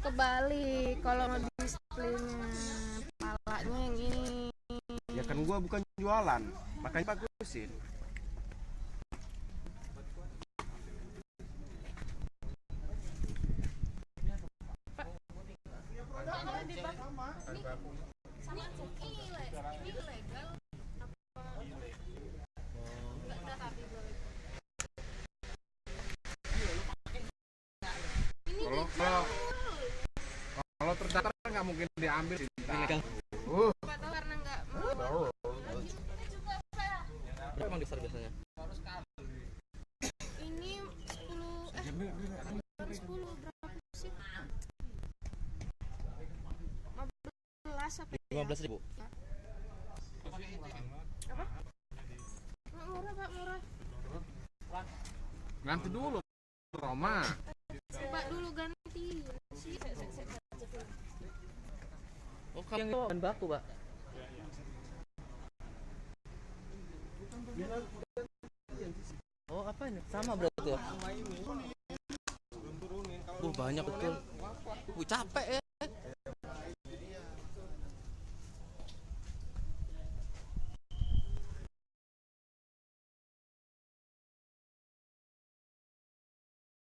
kebalik kalau ngedisplaynya, palanya yang ini. Ya kan gua bukan jualan, makanya bagusin. Kalau terdaftar nggak mungkin diambil. Karena nggak mau. Berapa emang besar biasanya? Ini 10 berapa sih? 15 apa ya? 15.000. Apa? Murah Pak, murah. Ganti dulu, Roma. Coba dulu ganti. Oh, yang itu bahan baku, Pak. Oh, apa ini? Sama berarti ya? Banyak betul. Capek ya.